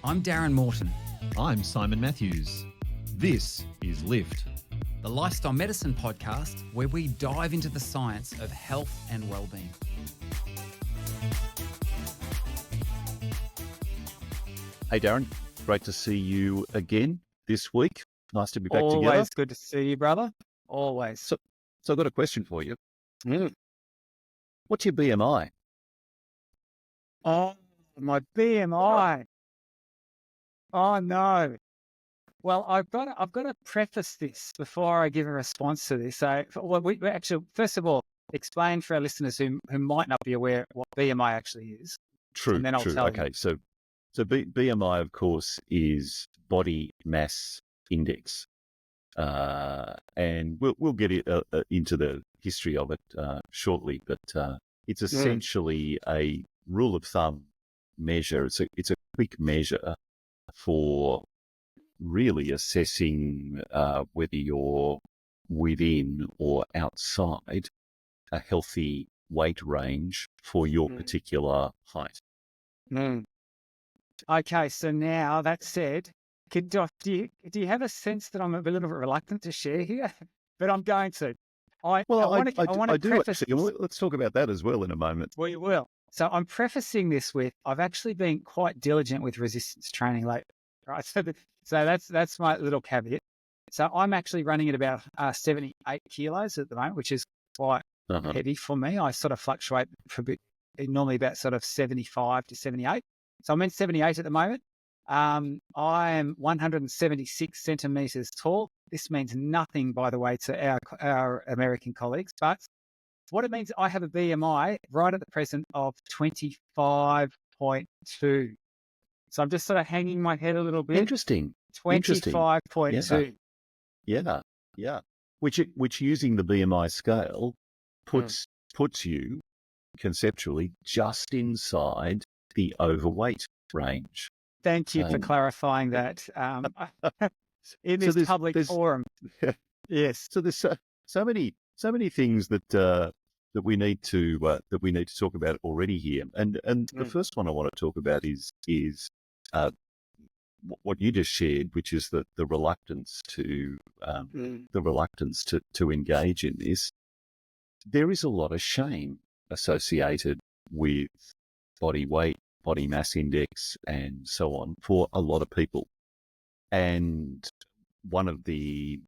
I'm Darren Morton, I'm Simon Matthews. This is Lift. the Lifestyle Medicine podcast where we dive into the science of health and well-being. Hey Darren, great to see you again this week. Nice to be back together. Always good to see you, brother. Always. So I've got a question for you. What's your BMI? Oh, my BMI. Oh no. Well, I've got to preface this before I give a response to this. So, we actually, first of all, explain for our listeners who might not be aware what BMI actually is. True. And then I'll tell Okay, you. so BMI, of course, is Body Mass Index, and we'll get into the history of it shortly. But it's essentially a rule of thumb measure. It's a quick measure for really assessing whether you're within or outside a healthy weight range for your particular height. Okay, so now that said, do you have a sense that I'm a little bit reluctant to share here? But I'm going to. I want to do preface actually. this. Let's talk about that as well in a moment. We will. So I'm prefacing this with I've actually been quite diligent with resistance training lately, right? So that's my little caveat. So I'm actually running at about 78 kilos at the moment, which is quite heavy for me. I sort of fluctuate for a bit, normally about sort of 75 to 78. So I'm in 78 at the moment. I am 176 centimeters tall. This means nothing, by the way, to our American colleagues, but what it means, I have a BMI right at the present of 25.2. So I'm just sort of hanging my head a little bit. Interesting. 25.2. Yeah. Which using the BMI scale puts you conceptually just inside the overweight range. Thank you for clarifying that. In this public forum. Yes. So there's so many things that we need to talk about already here, and the first one I want to talk about is what you just shared, which is the reluctance to engage in this. There is a lot of shame associated with body weight, body mass index, and so on for a lot of people. And one of the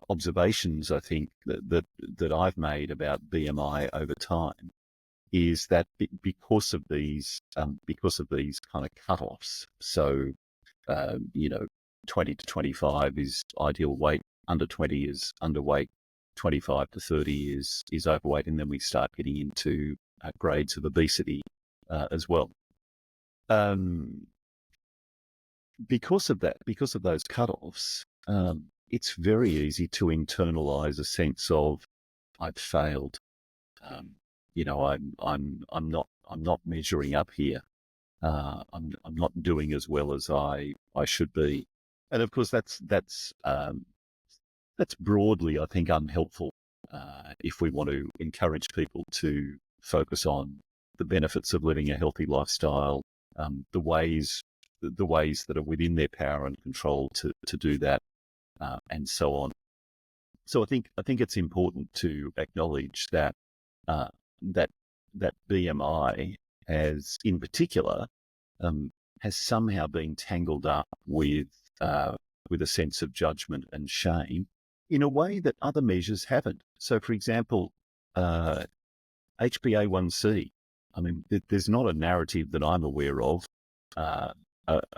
observations I think that I've made about BMI over time is that because of these kind of cutoffs, so 20 to 25 is ideal weight, under 20 is underweight, 25 to 30 is overweight, and then we start getting into grades of obesity as well. Because of those cutoffs, it's very easy to internalize a sense of I've failed. I'm not measuring up here. I'm not doing as well as I should be. And of course, that's broadly, I think, unhelpful if we want to encourage people to focus on the benefits of living a healthy lifestyle, the ways that are within their power and control to do that, and so on. So I think it's important to acknowledge that that BMI has, in particular, has somehow been tangled up with a sense of judgment and shame in a way that other measures haven't. So, for example, HbA1c. I mean, there's not a narrative that I'm aware of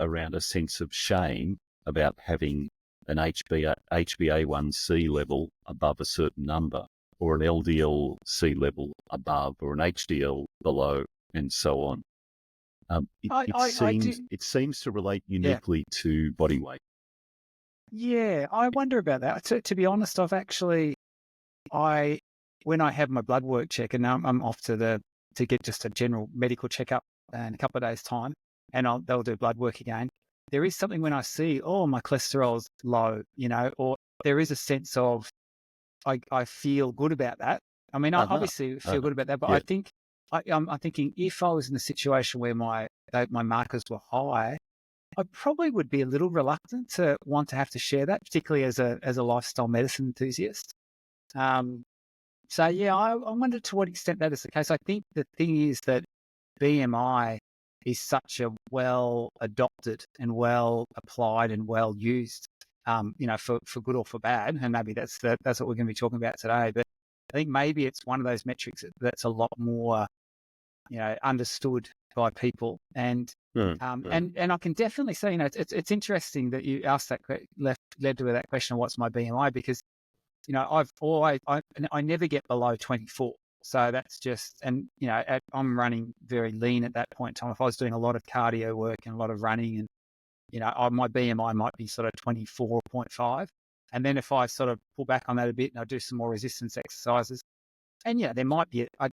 around a sense of shame about having an HbA1c level above a certain number, or an LDL-C level above, or an HDL below, and so on. It seems to relate uniquely to body weight. Yeah, I wonder about that. To be honest, when I have my blood work check, and now I'm off to get just a general medical checkup in a couple of days' time, and they'll do blood work again. There is something when I see, my cholesterol's low, or there is a sense of I feel good about that. I mean, I obviously feel good about that, but I think I'm thinking if I was in a situation where my markers were high, I probably would be a little reluctant to want to have to share that, particularly as a lifestyle medicine enthusiast. So yeah, I wonder to what extent that is the case. I think the thing is that BMI is such a well adopted and well applied and well used, for good or for bad. And maybe that's what we're going to be talking about today. But I think maybe it's one of those metrics that's a lot more, understood by people. And and I can definitely say, it's interesting that you asked that led to that question of what's my BMI, because I never get below 24. So that's just, and I'm running very lean at that point in time. If I was doing a lot of cardio work and a lot of running, and my BMI might be sort of 24.5. And then if I sort of pull back on that a bit and I do some more resistance exercises, and there might be, I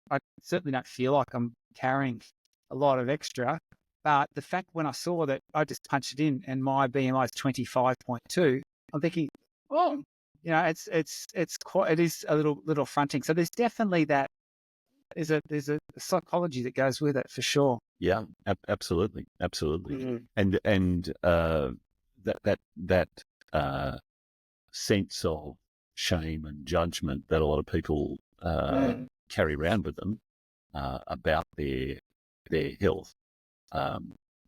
certainly don't feel like I'm carrying a lot of extra. But the fact when I saw that, I just punched it in and my BMI is 25.2, I'm thinking, oh, it's quite, it is a little fronting. So there's definitely that. There's a psychology that goes with it for sure. Yeah, absolutely. Mm-hmm. And that sense of shame and judgment that a lot of people carry around with them about their health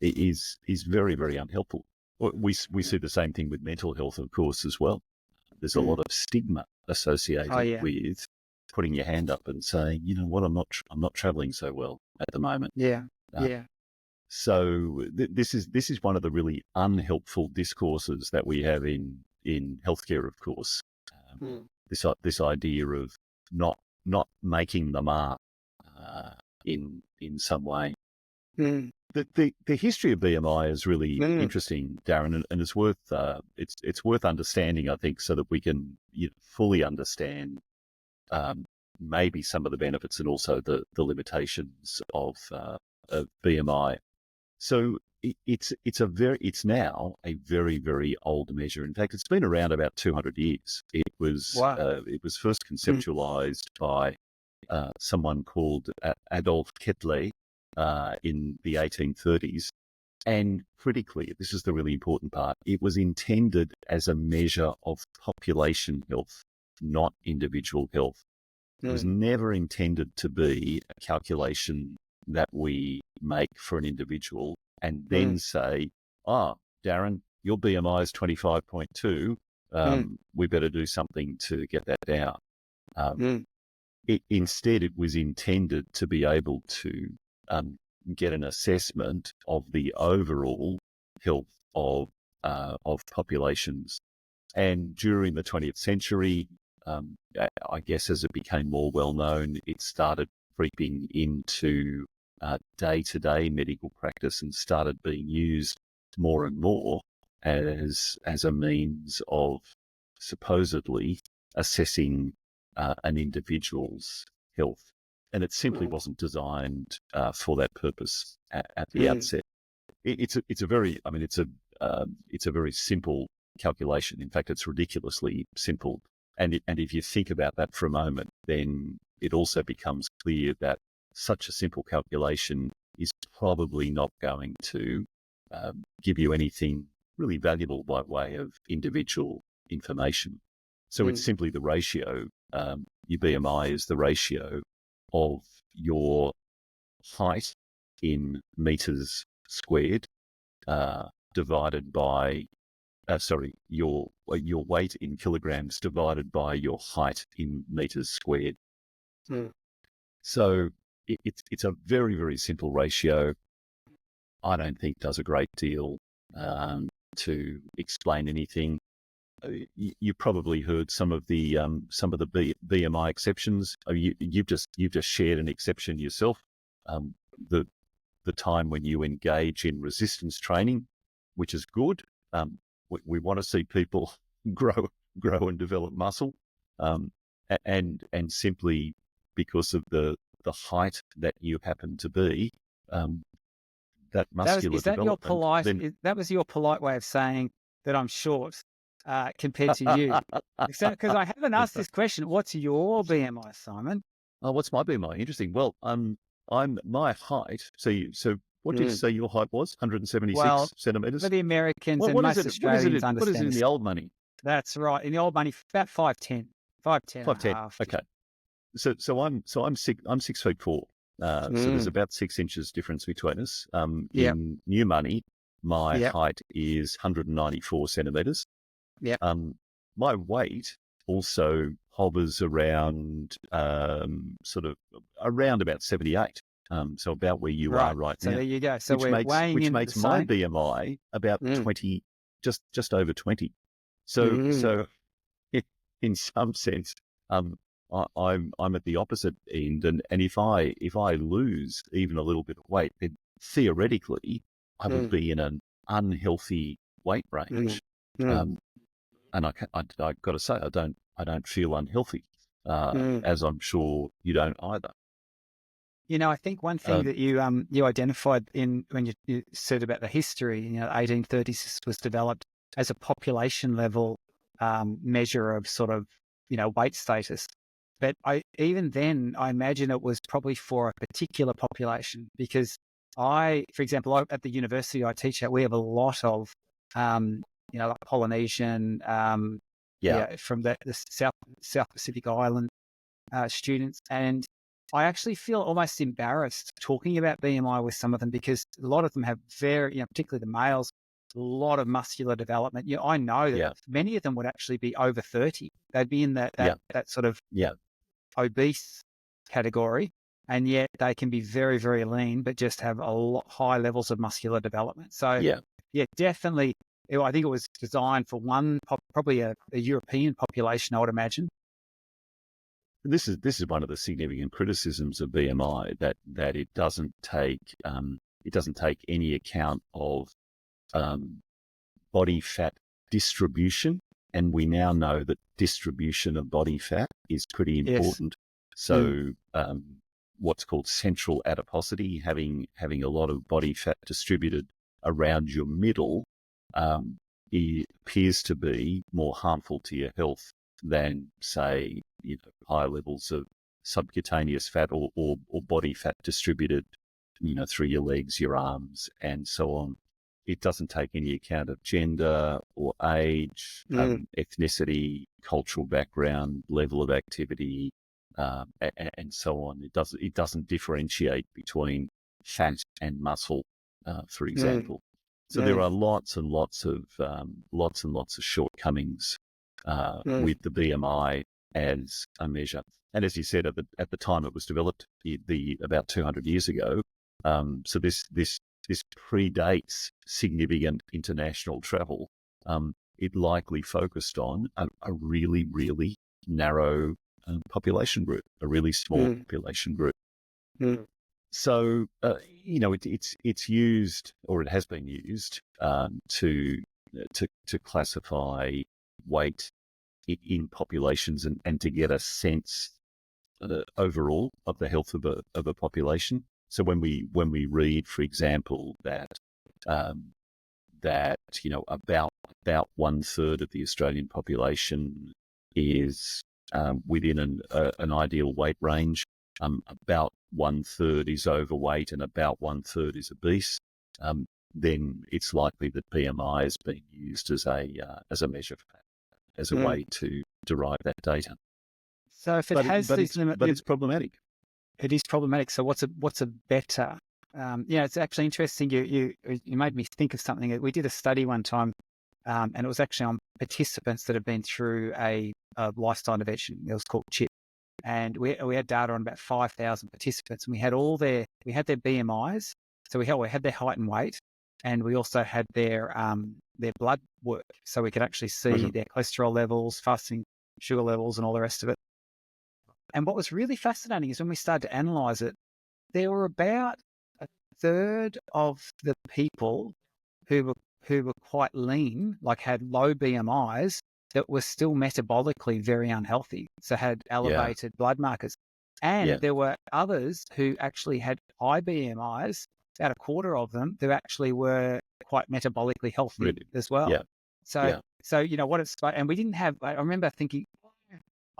is very, very unhelpful. We see the same thing with mental health, of course, as well. There's a lot of stigma associated with putting your hand up and saying, you know what, I'm not traveling so well at the moment. Yeah. So this is one of the really unhelpful discourses that we have in healthcare, of course. This idea of not making the mark in some way. The history of BMI is really interesting, Darren, and it's worth understanding, I think, so that we can fully understand maybe some of the benefits and also the limitations of BMI. So it's now a very, very old measure. In fact, it's been around about 200 years. It was first conceptualized by someone called Adolf Kettler in the 1830s. And critically, this is the really important part, it was intended as a measure of population health, not individual health. It was never intended to be a calculation that we make for an individual and then say, Darren, your BMI is 25.2. We better do something to get that down. Instead, it was intended to be able to get an assessment of the overall health of populations. And during the 20th century, I guess as it became more well known, it started creeping into day-to-day medical practice and started being used more and more as a means of supposedly assessing an individual's health. And it simply wasn't designed for that purpose at the outset. It's a very simple calculation. In fact, it's ridiculously simple. And if you think about that for a moment, then it also becomes clear that such a simple calculation is probably not going to give you anything really valuable by way of individual information. So it's simply the ratio. Your BMI is the ratio of your height in meters squared divided by your weight in kilograms divided by your height in meters squared. So it's a very, very simple ratio. I don't think does a great deal to explain anything. You probably heard some of the BMI exceptions. You've just shared an exception yourself. The time when you engage in resistance training, which is good. We want to see people grow and develop muscle, and simply because of the height that you happen to be, that muscular development. That was your polite way of saying that I'm short compared to you. Because I haven't asked this question. What's your BMI, Simon? Oh, what's my BMI? Interesting. Well, I'm my height. So What did you say your height was? 176 Well, centimetres? for the Americans and What most is it? Australians What is it understand in this. the old money? That's right. In the old money, about 5'10", 5'10", 5'10". and a half. Okay. So I'm 6'4". So there's about 6 inches difference between us. Yep. In new money, my Yep. height is 194 centimetres. Yep. My weight also hovers around sort of around about 78. So about where you are right So now. there you go. So we're weighing in makes the my same. BMI about 20, just over 20. So in some sense, I'm at the opposite end, and if I lose even a little bit of weight, then theoretically I would be in an unhealthy weight range. And I got to say, I don't feel unhealthy, as I'm sure you don't either. I think one thing that you identified in when you said about the history, the 1830s this was developed as a population level measure of sort of, weight status. But even then, I imagine it was probably for a particular population because for example, at the university I teach at, we have a lot of, like Polynesian, from the South Pacific Island students. And I actually feel almost embarrassed talking about BMI with some of them because a lot of them have very, particularly the males, a lot of muscular development. I know that many of them would actually be over 30. They'd be in that sort of obese category, and yet they can be very, very lean, but just have a lot high levels of muscular development. So definitely, I think it was designed for probably a European population, I would imagine. This is one of the significant criticisms of BMI that it doesn't take any account of body fat distribution, and we now know that distribution of body fat is pretty important. So what's called central adiposity, having a lot of body fat distributed around your middle, it appears to be more harmful to your health than, say, high levels of subcutaneous fat or body fat distributed, through your legs, your arms, and so on. It doesn't take any account of gender or age, ethnicity, cultural background, level of activity, and so on. It doesn't differentiate between fat and muscle, for example. So there are lots and lots of shortcomings with the BMI as a measure. And as you said, at the time it was developed, about 200 years ago. So this predates significant international travel. It likely focused on a really, really narrow population group, a really small population group. So it's used, or it has been used, to classify weight in populations and to get a sense overall of the health of a population. So when we read, for example, that about 1/3 of the Australian population is within an ideal weight range, about 1/3 is overweight, and about 1/3 is obese, then it's likely that BMI is being used as a measure for that, as a way to derive that data. So if it has these limits, but it's problematic. It is problematic. So what's a better? It's actually interesting. You made me think of something. We did a study one time, and it was actually on participants that had been through a lifestyle intervention. It was called CHIP, and we had data on about 5,000 participants, and we had their BMIs. So we had their height and weight, and we also had their blood work, so we could actually see their cholesterol levels, fasting sugar levels, and all the rest of it. And what was really fascinating is when we started to analyze it, there were about 1/3 of the people who were quite lean, like had low BMIs, that were still metabolically very unhealthy, so had elevated blood markers. And there were others who actually had high BMIs, about 1/4 of them, who actually were quite metabolically healthy as well. So what it's like, and we didn't have, I remember thinking,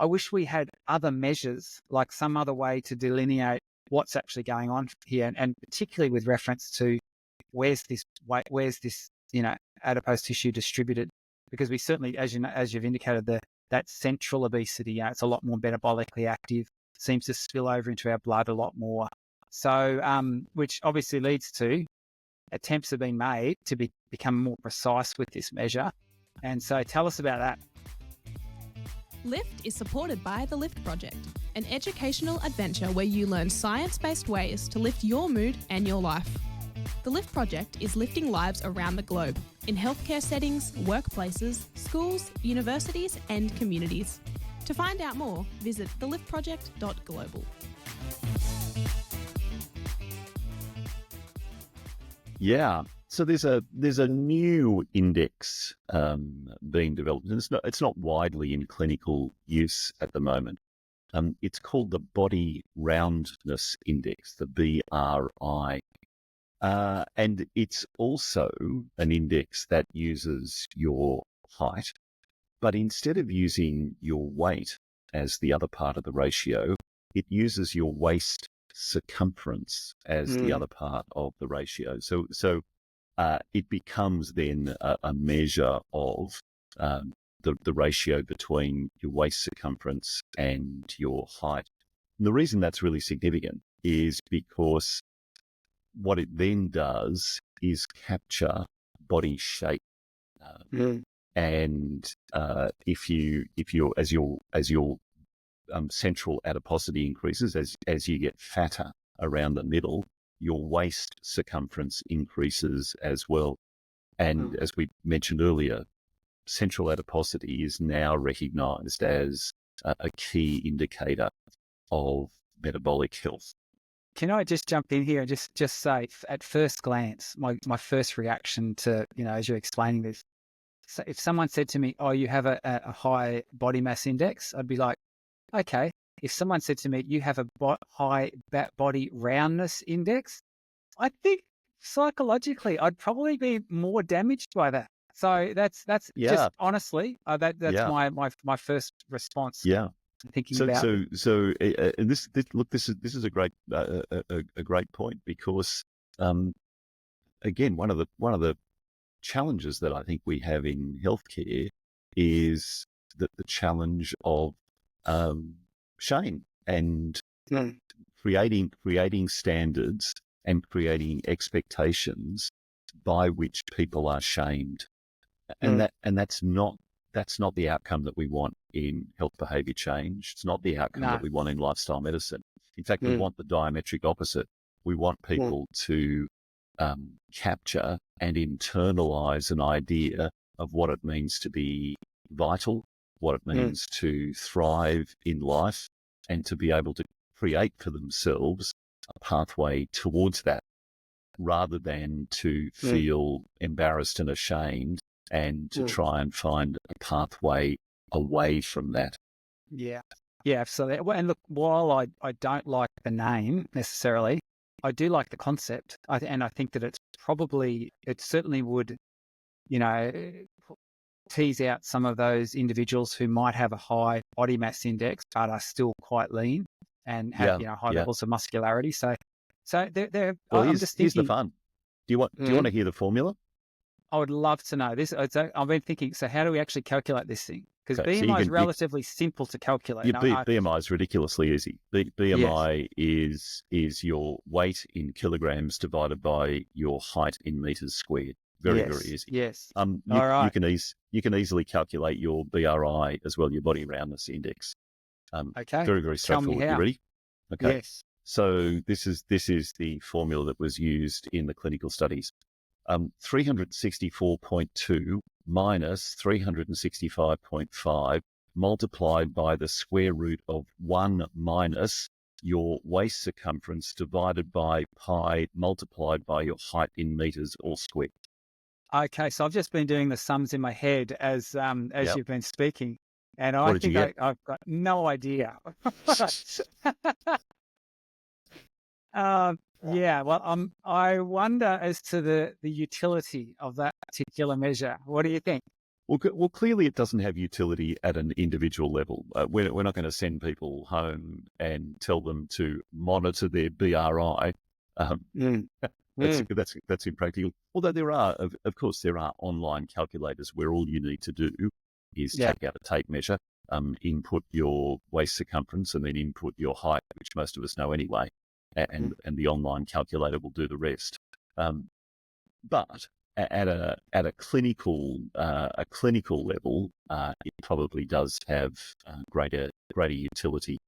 I wish we had other measures, like some other way to delineate what's actually going on here, and particularly with reference to where's this weight, where's this, adipose tissue distributed? Because we certainly, as you've indicated, that central obesity, it's a lot more metabolically active, seems to spill over into our blood a lot more. So, which obviously leads to attempts have been made to become more precise with this measure. And so tell us about that. LIFT is supported by the LIFT Project, an educational adventure where you learn science-based ways to lift your mood and your life. The LIFT Project is lifting lives around the globe, in healthcare settings, workplaces, schools, universities and communities. To find out more, visit theliftproject.global. Yeah. So there's a new index being developed, and it's not widely in clinical use at the moment. It's called the Body Roundness Index, the BRI, and it's also an index that uses your height, but instead of using your weight as the other part of the ratio, it uses your waist circumference as the other part of the ratio. So it becomes then a measure of the ratio between your waist circumference and your height. And the reason that's really significant is because what it then does is capture body shape. And if your central adiposity increases, as you get fatter around the middle, your waist circumference increases as well. And as we mentioned earlier, central adiposity is now recognized as a key indicator of metabolic health. Can I just jump in here and just say, at first glance, my first reaction to, as you're explaining this, so if someone said to me, oh, you have a high body mass index, I'd be like, okay. If someone said to me, you have a high body roundness index, I think psychologically I'd probably be more damaged by that. So that's just honestly, that's my first response. Yeah. Thinking about and this is a great a great point, because again, one of the challenges that I think we have in healthcare is that the challenge of shame and creating standards and creating expectations by which people are shamed, and that's not the outcome that we want in health behaviour change. It's not the outcome that we want in lifestyle medicine. In fact, we want the diametric opposite. We want people to capture and internalise an idea of what it means to be vital, what it means to thrive in life, and to be able to create for themselves a pathway towards that, rather than to feel embarrassed and ashamed and to try and find a pathway away from that. Yeah, absolutely. Well, and look, while I don't like the name necessarily, I do like the concept. And I think that it certainly would, tease out some of those individuals who might have a high body mass index but are still quite lean and have high levels of muscularity. So they're. Well, I'm just thinking, here's the fun. Do you want to hear the formula? I would love to know this. I've been thinking. So how do we actually calculate this thing? Because Okay, BMI is relatively simple to calculate. BMI is ridiculously easy. BMI is your weight in kilograms divided by your height in meters squared. Very easy. Yes. All right. You can easily calculate your BRI as well, your body roundness index. Okay. Very, very straightforward. You ready? Okay. Yes. So this is the formula that was used in the clinical studies. 364.2 minus 365.5 multiplied by the square root of 1 minus your waist circumference divided by pi multiplied by your height in meters all squared. Okay, so I've just been doing the sums in my head as you've been speaking, and What did you get? I've got no idea. Well, I wonder as to the utility of that particular measure. What do you think? Well, clearly it doesn't have utility at an individual level. We're not going to send people home and tell them to monitor their BRI. That's impractical. Although there are, of course, there are online calculators where all you need to do is take out a tape measure, input your waist circumference, and then input your height, which most of us know anyway, and the online calculator will do the rest. But at a clinical level, it probably does have greater utility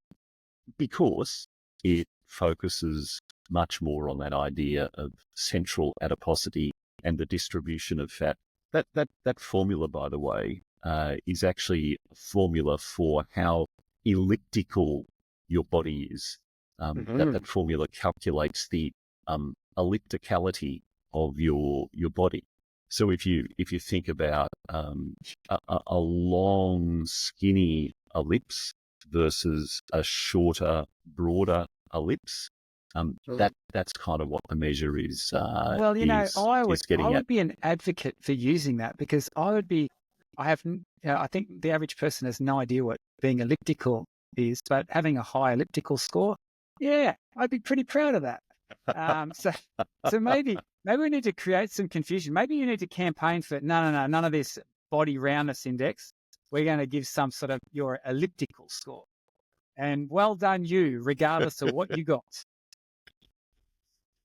because it focuses much more on that idea of central adiposity and the distribution of fat. That formula, by the way, is actually a formula for how elliptical your body is. That formula calculates the ellipticality of your body. So if you think about a long, skinny ellipse versus a shorter, broader ellipse, that's kind of what the measure is. Well, I would be an advocate for using that because I think the average person has no idea what being elliptical is, but having a high elliptical score, yeah, I'd be pretty proud of that. So maybe we need to create some confusion. Maybe you need to campaign for none of this Body Roundness Index. We're going to give some sort of your elliptical score, and well done you, regardless of what you got.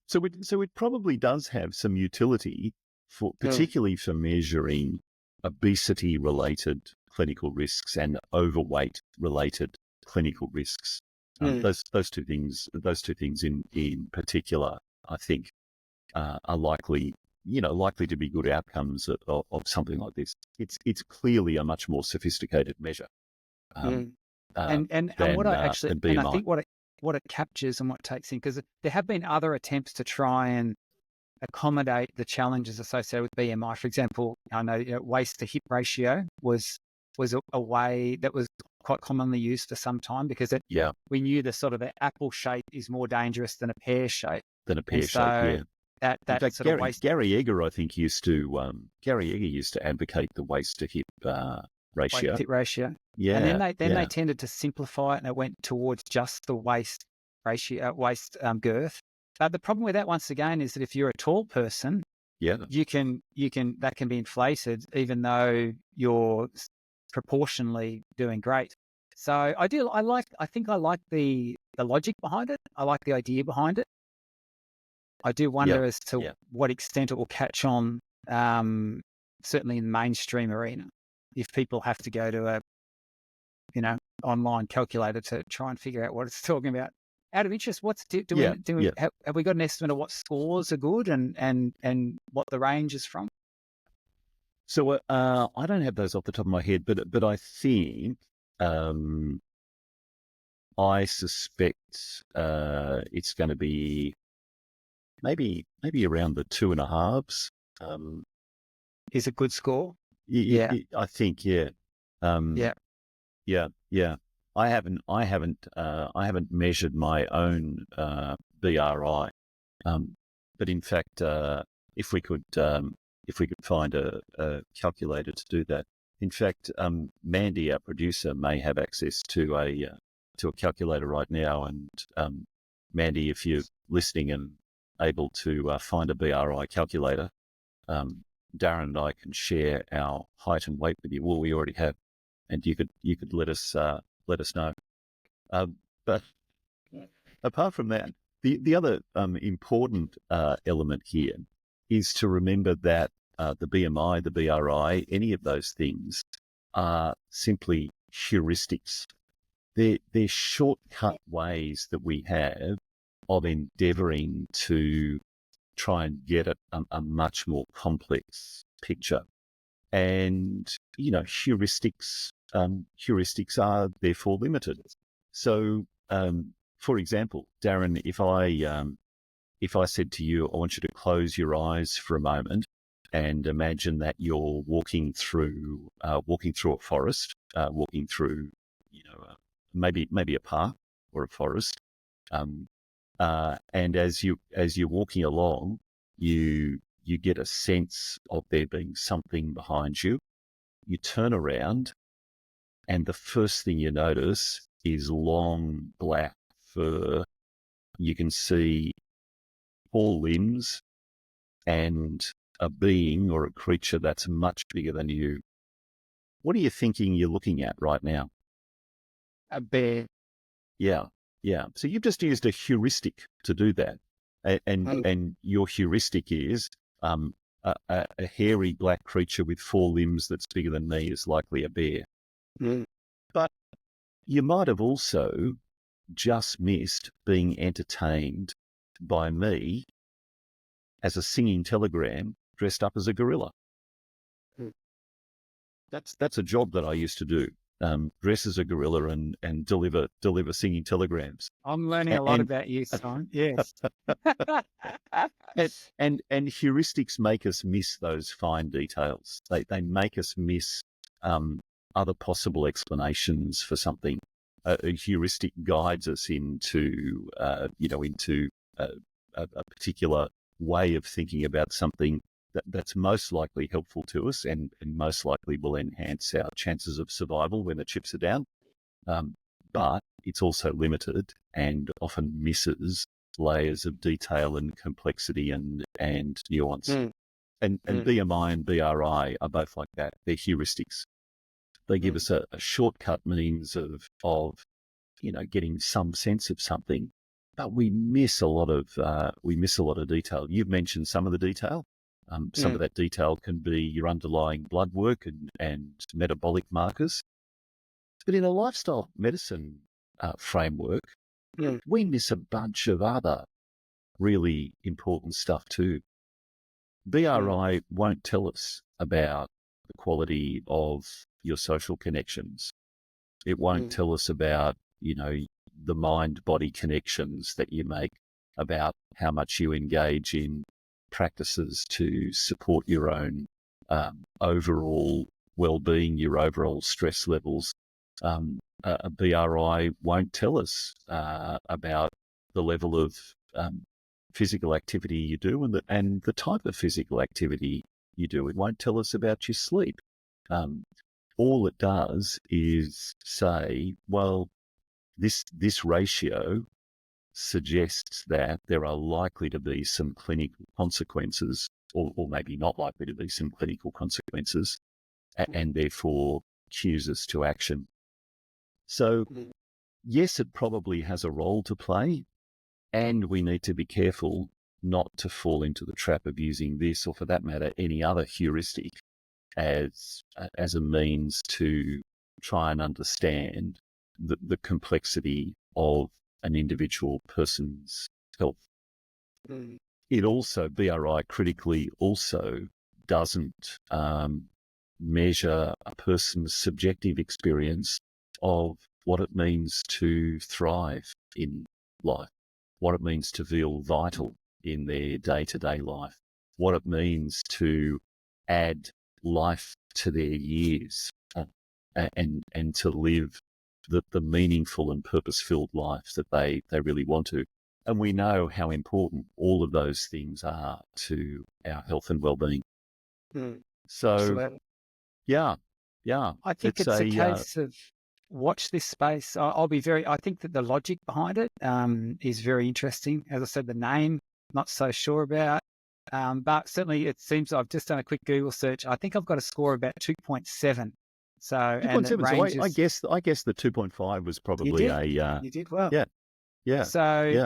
So it probably does have some utility for particularly for measuring obesity-related clinical risks and overweight-related clinical risks. Those two things in particular, I think, are likely to be good outcomes of something like this. It's clearly a much more sophisticated measure. And what I actually, than BMI. And I think what it captures and what it takes in, because there have been other attempts to try and accommodate the challenges associated with BMI. For example, I know waist to hip ratio was a way that was quite commonly used for some time because we knew the sort of the apple shape is more dangerous than a pear shape. That in fact, sort of waist. Gary Egger, I think, used to advocate the waist to hip ratio. Waist to hip ratio. Yeah. And then they tended to simplify it, and it went towards just the waist ratio, waist girth. But the problem with that, once again, is that if you're a tall person, that can be inflated, even though you're proportionally doing great. So I think I like the logic behind it. I like the idea behind it. I do wonder as to what extent it will catch on, certainly in the mainstream arena, if people have to go to a online calculator to try and figure out what it's talking about. Out of interest, have we got an estimate of what scores are good and what the range is from? So I don't have those off the top of my head, but I think I suspect it's going to be maybe around the 2.5s. Is a good score. I think I haven't measured my own BRI, but in fact, if we could find a calculator to do that. In fact, Mandy, our producer, may have access to a calculator right now. And Mandy, if you're listening and able to find a BRI calculator, Darren and I can share our height and weight with you. Well, we already have, and you could let us know. But apart from that, the other important element here is to remember that the BMI, the BRI, any of those things are simply heuristics. They're shortcut ways that we have of endeavouring to try and get a much more complex picture. And, heuristics are therefore limited. So, for example, Darren, if I said to you, I want you to close your eyes for a moment and imagine that you're walking through a forest, walking through, maybe a park or a forest. And as you're walking along, you get a sense of there being something behind you. you turn around and the first thing you notice is long black fur. You can see 4 limbs and a being or a creature that's much bigger than you. What are you thinking you're looking at right now? A bear. Yeah. So you've just used a heuristic to do that. And your heuristic is a hairy black creature with 4 limbs that's bigger than me is likely a bear. But you might have also just missed being entertained by me as a singing telegram dressed up as a gorilla. That's a job that I used to do. Dress as a gorilla and deliver singing telegrams. I'm learning a lot about you, Simon. Yes. and heuristics make us miss those fine details. They make us miss other possible explanations for something. A heuristic guides us into a particular way of thinking about something that's most likely helpful to us and most likely will enhance our chances of survival when the chips are down. But it's also limited and often misses layers of detail and complexity and nuance. And BMI and BRI are both like that. They're heuristics. They give us a shortcut means of getting some sense of something, but we miss a lot of detail. You've mentioned some of the detail. Some of that detail can be your underlying blood work and metabolic markers. But in a lifestyle medicine framework, we miss a bunch of other really important stuff too. BRI won't tell us about the quality of your social connections. It won't tell us about, the mind-body connections that you make, about how much you engage in practices to support your own overall well-being, your overall stress levels. A BRI won't tell us about the level of physical activity you do and the type of physical activity you do. It won't tell us about your sleep. All it does is say, well, this ratio suggests that there are likely to be some clinical consequences, or maybe not likely to be some clinical consequences, and therefore cues us to action. So, yes, it probably has a role to play, and we need to be careful not to fall into the trap of using this, or for that matter, any other heuristic as a means to try and understand the complexity of an individual person's health. It also, BRI critically also doesn't measure a person's subjective experience of what it means to thrive in life, what it means to feel vital in their day-to-day life, what it means to add life to their years and to live the meaningful and purpose-filled life that they really want to. And we know how important all of those things are to our health and well-being. So, Absolutely. yeah. I think it's a case of watch this space. I think that the logic behind it is very interesting. As I said, the name, not so sure about. But certainly it seems I've just done a quick Google search. I think I've got a score of about 2.7. So, 2.7. and it ranges, so I guess the 2.5 was probably you did well. Yeah. So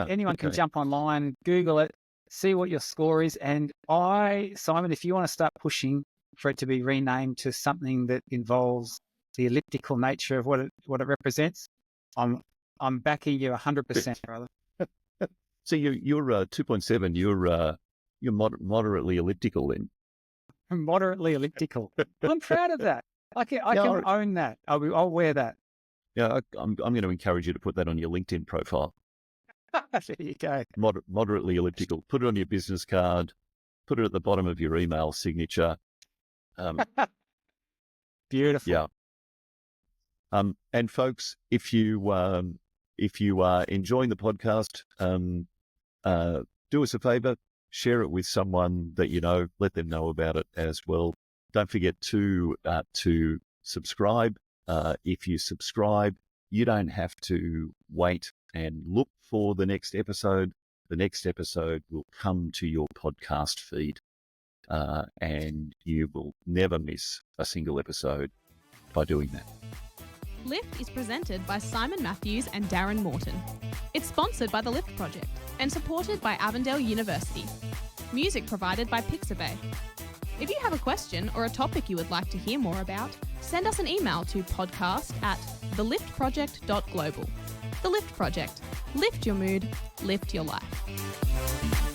anyone can jump online, Google it, see what your score is. And Simon, if you want to start pushing for it to be renamed to something that involves the elliptical nature of what it represents, I'm backing you 100%, brother. So you're 2.7. You're moderately elliptical then. Moderately elliptical. I'm proud of that. I can own that. I'll wear that. Yeah, I'm going to encourage you to put that on your LinkedIn profile. There you go. Moderately elliptical. Put it on your business card. Put it at the bottom of your email signature. Beautiful. Yeah. And folks, if you are enjoying the podcast, do us a favor, share it with someone that you know. Let them know about it as well. Don't forget to subscribe. If you subscribe, you don't have to wait and look for the next episode. The next episode will come to your podcast feed, and you will never miss a single episode by doing that. Lift is presented by Simon Matthews and Darren Morton. It's sponsored by the Lift Project and supported by Avondale University. Music provided by Pixabay. If you have a question or a topic you would like to hear more about, send us an email to podcast@theliftproject.global. The Lift Project. Lift your mood, lift your life.